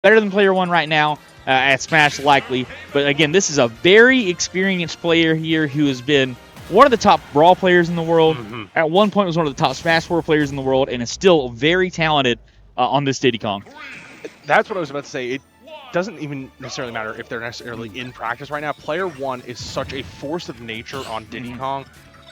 better than Player-1 right now at Smash, likely. But again, this is a very experienced player here who has been one of the top Brawl players in the world. At one point was one of the top Smash 4 players in the world, and is still very talented on this Diddy Kong. That's what I was about to say. It doesn't even necessarily matter if they're necessarily in practice right now. Player-1 is such a force of nature on Diddy Kong.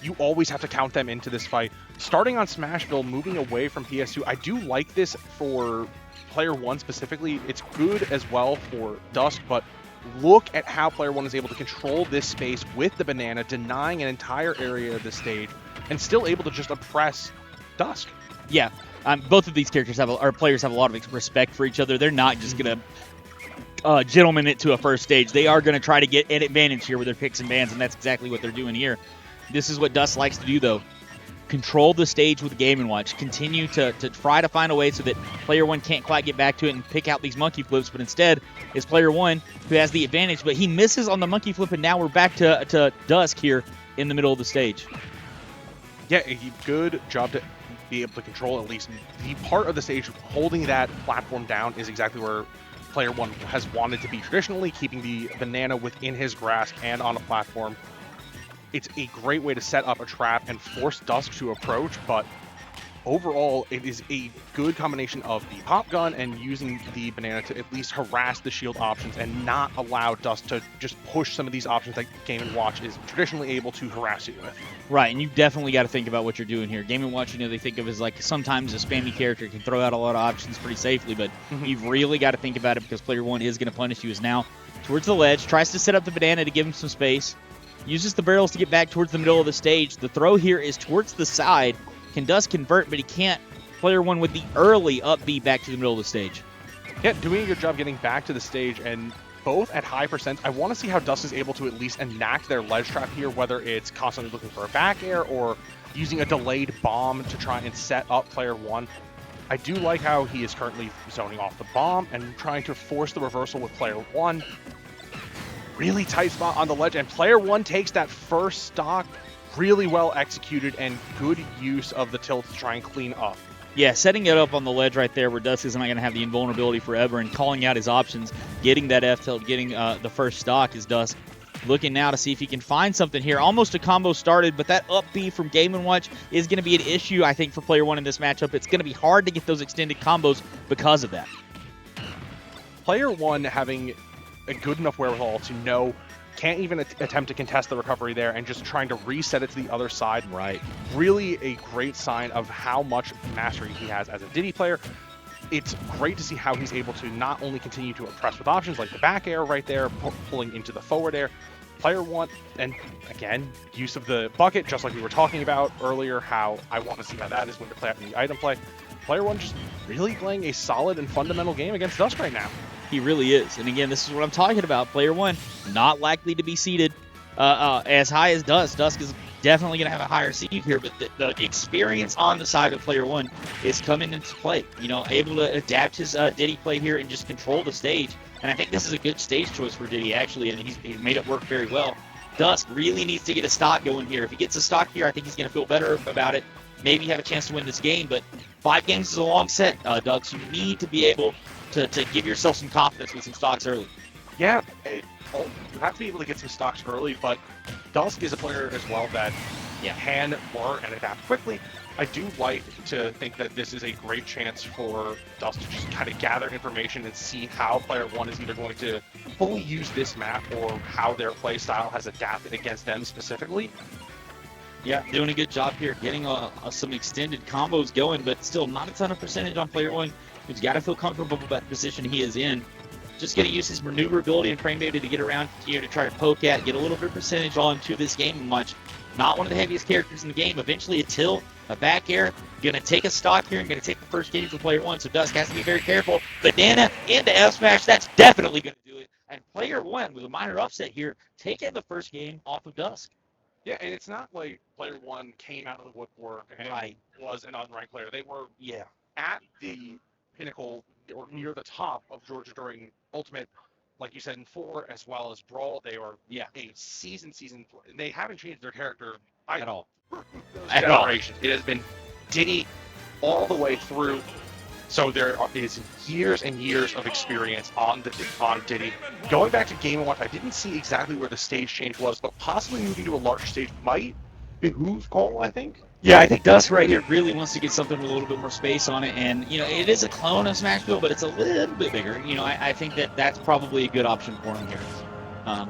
You always have to count them into this fight. Starting on Smashville, moving away from PS2, I do like this for Player-1 specifically. It's good as well for Dusk, but look at how Player-1 is able to control this space with the banana, denying an entire area of the stage, and still able to just oppress Dusk. Yeah, both of these characters players have a lot of respect for each other. They're not just gonna gentleman it to a first stage. They are gonna try to get an advantage here with their picks and bans, and that's exactly what they're doing here. This is what Dusk likes to do, though. Control the stage with Game & Watch. Continue to try to find a way so that Player-1 can't quite get back to it and pick out these monkey flips, but instead it's Player-1 who has the advantage, but he misses on the monkey flip, and now we're back to Dusk here in the middle of the stage. Yeah, a good job to be able to control at least the part of the stage. Holding that platform down is exactly where Player-1 has wanted to be traditionally, keeping the banana within his grasp and on a platform. It's a great way to set up a trap and force Dusk to approach, but overall, it is a good combination of the pop gun and using the banana to at least harass the shield options and not allow Dusk to just push some of these options that Game & Watch is traditionally able to harass you with. Right, and you've definitely got to think about what you're doing here. Game & Watch, they think of as like sometimes a spammy character can throw out a lot of options pretty safely, but you've really got to think about it because Player-1 is going to punish you. Is now towards the ledge, tries to set up the banana to give him some space. Uses the barrels to get back towards the middle of the stage. The throw here is towards the side. Can Dusk convert, but he can't. Player-1 with the early up B back to the middle of the stage. Yeah, doing a good job getting back to the stage, and both at high percent. I want to see how Dusk is able to at least enact their ledge trap here, whether it's constantly looking for a back air or using a delayed bomb to try and set up Player-1. I do like how he is currently zoning off the bomb and trying to force the reversal with Player-1. Really tight spot on the ledge, and Player-1 takes that first stock. Really well executed and good use of the tilt to try and clean up. Yeah, setting it up on the ledge right there where Dusk is not going to have the invulnerability forever, and calling out his options, getting that F tilt, getting the first stock is Dusk. Looking now to see if he can find something here. Almost a combo started, but that up B from Game & Watch is going to be an issue, I think, for Player-1 in this matchup. It's going to be hard to get those extended combos because of that. Player-1 having a good enough wherewithal to know can't even attempt to contest the recovery there and just trying to reset it to the other side. Right. Really a great sign of how much mastery he has as a Diddy player. It's great to see how he's able to not only continue to oppress with options like the back air right there, pulling into the forward air. Player-1, and again, use of the bucket, just like we were talking about earlier, how I want to see how that is going to play out in the item play. Player-1 just really playing a solid and fundamental game against Dusk right now. He really is. And again, this is what I'm talking about. Player-1 not likely to be seated as high as Dusk. Dusk is definitely going to have a higher seed here, but the experience on the side of Player-1 is coming into play. Able to adapt his Diddy play here and just control the stage. And I think this is a good stage choice for Diddy, actually, and he's made it work very well. Dusk really needs to get a stock going here. If he gets a stock here, I think he's going to feel better about it. Maybe have a chance to win this game, but 5 games is a long set, Dusk. You need to be able to give yourself some confidence with some stocks early. Yeah, you have to be able to get some stocks early, but Dusk is a player as well that can learn and adapt quickly. I do like to think that this is a great chance for Dusk to just kind of gather information and see how Player-1 is either going to fully use this map or how their play style has adapted against them specifically. Yeah, doing a good job here, getting some extended combos going, but still not a ton of percentage on Player-1. He's got to feel comfortable with that position he is in. Just going to use his maneuverability and frame data to get around here to try to poke at, get a little bit of percentage onto this Game & Watch. Not one of the heaviest characters in the game. Eventually a tilt, a back air. Going to take a stock here and going to take the first game for Player-1, so Dusk has to be very careful. Banana into F smash, that's definitely going to do it. And Player-1 with a minor upset here, taking the first game off of Dusk. Yeah, and it's not like Player-1 came out of the woodwork and was an unranked player. They were at the pinnacle or near the top of Georgia during Ultimate, like you said, in 4 as well as Brawl. They were a season. They haven't changed their character at all. It has been Diddy all the way through. So there is years and years of experience on Diddy. Going back to Game & Watch, I didn't see exactly where the stage change was, but possibly moving to a larger stage might behoove Cole, I think. Yeah, I think Dusk right here really wants to get something with a little bit more space on it, and it is a clone of Smashville, but it's a little bit bigger. I think that's probably a good option for him here.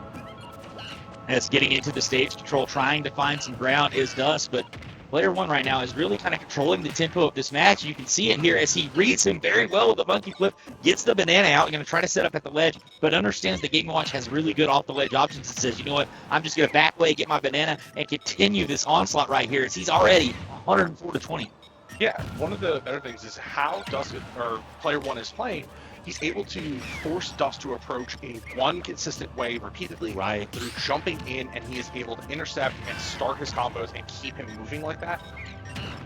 As getting into the stage control, trying to find some ground is Dusk, but Player-1 right now is really kind of controlling the tempo of this match. You can see it here as he reads him very well with the monkey flip, gets the banana out, going to try to set up at the ledge, but understands the Game & Watch has really good off-the-ledge options and says, you know what, I'm just going to back play, get my banana, and continue this onslaught right here as he's already 104-20. Yeah, one of the better things is how Dusk or Player-1 is playing. He's able to force Dusk to approach in one consistent way repeatedly through jumping in, and he is able to intercept and start his combos and keep him moving like that.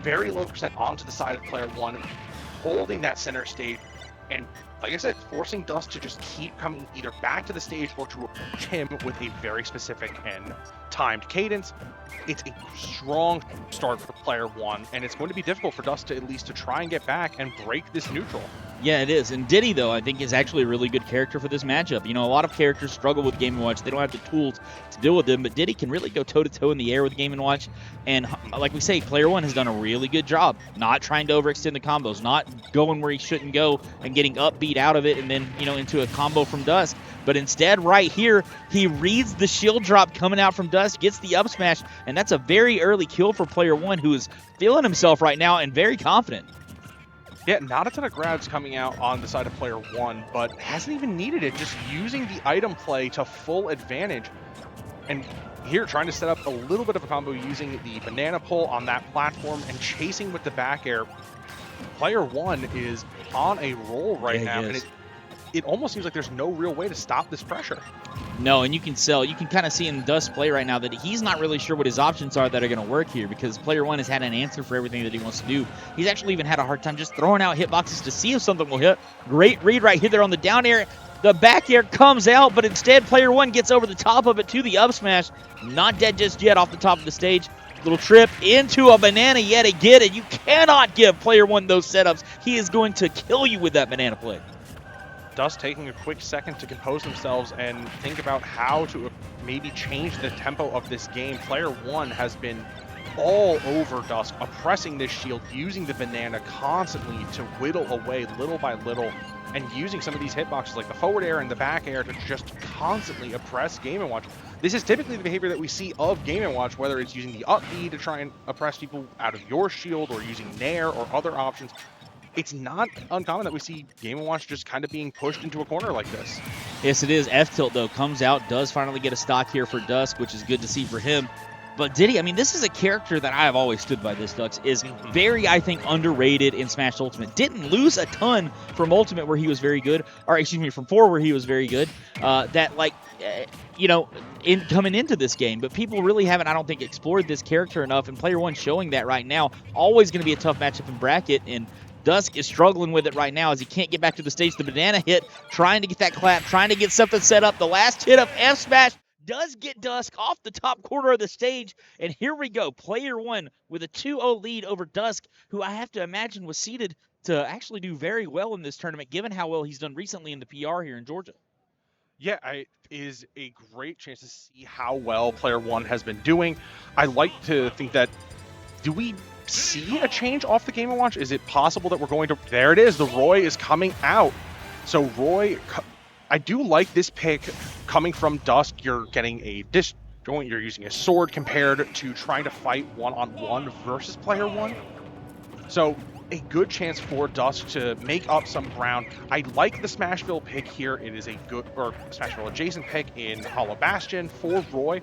Very low percent onto the side of Player-1, holding that center stage, and like I said, forcing Dusk to just keep coming either back to the stage or to approach him with a very specific and timed cadence. It's a strong start for Player-1, and it's going to be difficult for Dusk to at least to try and get back and break this neutral. Yeah, it is. And Diddy, though, I think is actually a really good character for this matchup. A lot of characters struggle with Game & Watch. They don't have the tools to deal with them, but Diddy can really go toe-to-toe in the air with Game & Watch. And like we say, Player-1 has done a really good job not trying to overextend the combos, not going where he shouldn't go and getting upbeat out of it and then, into a combo from Dusk. But instead, right here, he reads the shield drop coming out from Dusk, gets the up smash, and that's a very early kill for Player-1, who is feeling himself right now and very confident. Yeah, not a ton of grabs coming out on the side of Player-1, but hasn't even needed it, just using the item play to full advantage. And here, trying to set up a little bit of a combo using the banana pull on that platform and chasing with the back air. Player-1 is on a roll right now, and it almost seems like there's no real way to stop this pressure. No, and you can kind of see in Dusk's play right now that he's not really sure what his options are that are going to work here, because Player-1 has had an answer for everything that he wants to do. He's actually even had a hard time just throwing out hitboxes to see if something will hit. Great read right here there on the down air. The back air comes out, but instead Player-1 gets over the top of it to the up smash. Not dead just yet off the top of the stage. Little trip into a banana yet again, and you cannot give Player-1 those setups. He is going to kill you with that banana play. Dusk taking a quick second to compose themselves and think about how to maybe change the tempo of this game. Player-1 has been all over Dusk, oppressing this shield, using the banana constantly to whittle away little by little, and using some of these hitboxes like the forward air and the back air to just constantly oppress Game & Watch. This is typically the behavior that we see of Game & Watch, whether it's using the up B to try and oppress people out of your shield or using Nair or other options. It's not uncommon that we see Game & Watch just kind of being pushed into a corner like this. Yes, it is. F-Tilt, though, comes out, does finally get a stock here for Dusk, which is good to see for him. But Diddy, this is a character that I have always stood by this, Dux, is very, I think, underrated in Smash Ultimate. Didn't lose a ton from Ultimate where he was very good, or excuse me, from 4 where he was very good, in coming into this game. But people really haven't, I don't think, explored this character enough, and Player-1 showing that right now. Always going to be a tough matchup in bracket, and Dusk is struggling with it right now as he can't get back to the stage. The banana hit, trying to get that clap, trying to get something set up. The last hit of F-Smash does get Dusk off the top corner of the stage. And here we go. Player-1 with a 2-0 lead over Dusk, who I have to imagine was seeded to actually do very well in this tournament, given how well he's done recently in the PR here in Georgia. Yeah, it is a great chance to see how well Player-1 has been doing. I like to think that, do we see a change off the Game & Watch? Is it possible that we're going to... There it is. The Roy is coming out. So Roy... I do like this pick coming from Dusk. You're getting a disjoint. You're using a sword compared to trying to fight one-on-one versus Player-1. So a good chance for Dusk to make up some ground. I like the Smashville pick here. It is a good, or Smashville adjacent pick in Hollow Bastion for Roy.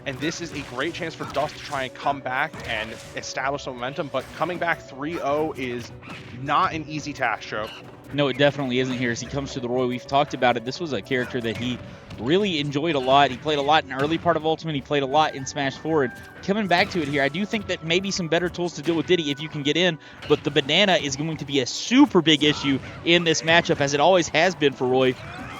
And this is a great chance for Dusk to try and come back and establish some momentum. But coming back 3-0 is not an easy task, Joe. No, it definitely isn't here as he comes to the Roy. We've talked about it. This was a character that he really enjoyed a lot. He played a lot in the early part of Ultimate. He played a lot in Smash 4. And coming back to it here, I do think that maybe some better tools to deal with Diddy if you can get in. But the banana is going to be a super big issue in this matchup, as it always has been for Roy.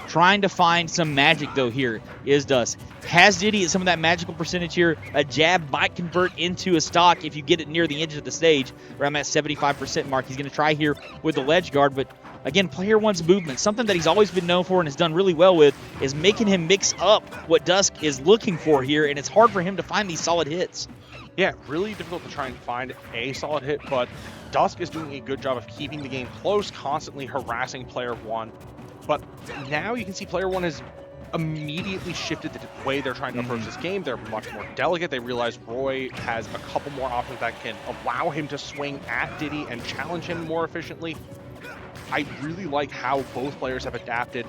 Trying to find some magic, though, here is Dusk. Has Diddy at some of that magical percentage here. A jab might convert into a stock if you get it near the edge of the stage, around that 75% mark. He's going to try here with the ledge guard, but again, Player One's movement, something that he's always been known for and has done really well with, is making him mix up what Dusk is looking for here, and it's hard for him to find these solid hits. Yeah, really difficult to try and find a solid hit, but Dusk is doing a good job of keeping the game close, constantly harassing Player One. But now you can see Player One has immediately shifted the way they're trying to approach this game. They're much more delicate. They realize Roy has a couple more options that can allow him to swing at Diddy and challenge him more efficiently. I really like how both players have adapted.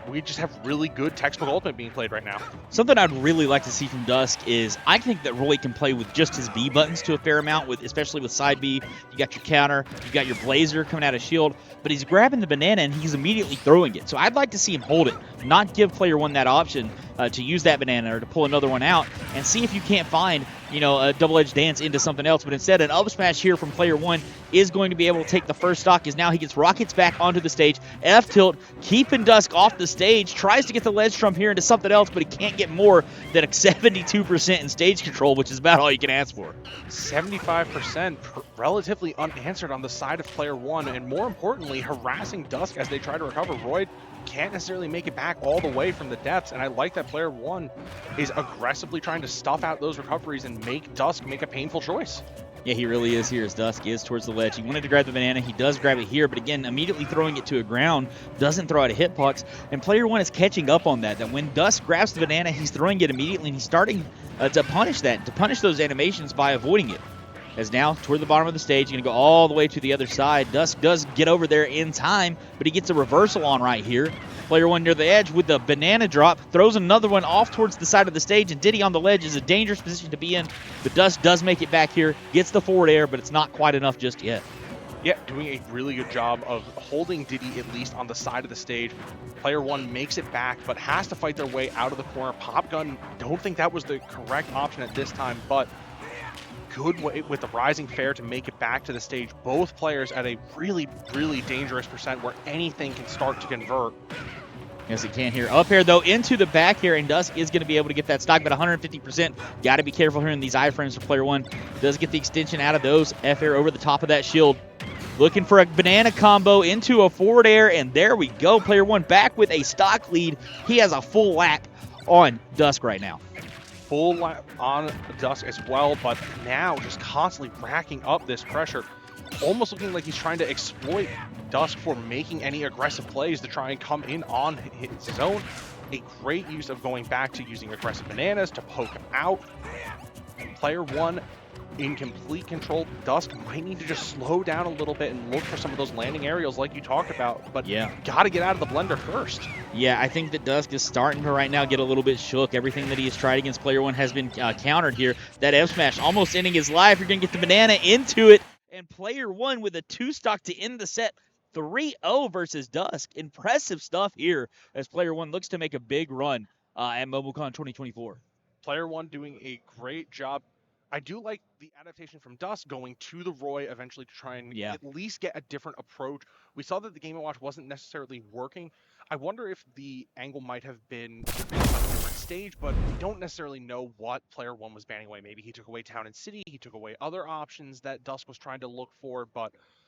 We just have really good textbook ultimate being played right now. Something I'd really like to see from Dusk is I think that Roy can play with just his B buttons to a fair amount, especially with side B. You got your counter, you got your blazer coming out of shield, but he's grabbing the banana and he's immediately throwing it. So I'd like to see him hold it, not give Player One that option to use that banana or to pull another one out, and see if you can't find, a double-edged dance into something else. But instead, an up smash here from Player One is going to be able to take the first stock, as now he gets rockets back onto the stage. F tilt, keeping Dusk off the stage, tries to get the ledge trump here into something else, but he can't get more than a 72% in stage control, which is about all you can ask for. 75% relatively unanswered on the side of Player One, and more importantly, harassing Dusk as they try to recover. Roy can't necessarily make it back all the way from the depths, and I like that Player One is aggressively trying to stuff out those recoveries and make Dusk make a painful choice. Yeah, he really is here as Dusk is towards the ledge. He wanted to grab the banana. He does grab it here, but again, immediately throwing it to a ground, doesn't throw out a hitbox, and Player One is catching up on that when Dusk grabs the banana, he's throwing it immediately, and he's starting to punish those animations by avoiding it. As now, toward the bottom of the stage, going to go all the way to the other side. Dusk does get over there in time, but he gets a reversal on right here. Player One near the edge with the banana drop, throws another one off towards the side of the stage, and Diddy on the ledge is a dangerous position to be in, but Dusk does make it back here, gets the forward air, but it's not quite enough just yet. Yeah, doing a really good job of holding Diddy at least on the side of the stage. Player One makes it back, but has to fight their way out of the corner. Pop gun, don't think that was the correct option at this time, but good way with the rising fair to make it back to the stage. Both players at a really, really dangerous percent where anything can start to convert. Yes, he can here. Up here, though, into the back here, and Dusk is going to be able to get that stock, but 150%. Got to be careful here in these iframes for Player One. Does get the extension out of those. F-air over the top of that shield. Looking for a banana combo into a forward air, and there we go. Player One back with a stock lead. He has a full lap on Dusk right now. Full lap on Dusk as well, but now just constantly racking up this pressure. Almost looking like he's trying to exploit Dusk for making any aggressive plays to try and come in on his zone. A great use of going back to using aggressive bananas to poke him out. Player One in complete control. Dusk might need to just slow down a little bit and look for some of those landing aerials like you talked about, but yeah, got to get out of the blender first. Yeah, I think that Dusk is starting to right now get a little bit shook. Everything that he has tried against Player One has been countered here. That F smash almost ending his life. You're going to get the banana into it, and Player One with a 2-stock to end the set. 3-0 versus Dusk. Impressive stuff here as Player One looks to make a big run at MomoCon 2024. Player One doing a great job. I do like the adaptation from Dusk going to the Roy eventually to try and at least get a different approach. We saw that the Game & Watch wasn't necessarily working. I wonder if the angle might have been on a different stage, but we don't necessarily know what Player One was banning away. Maybe he took away Town and City, he took away other options that Dusk was trying to look for, but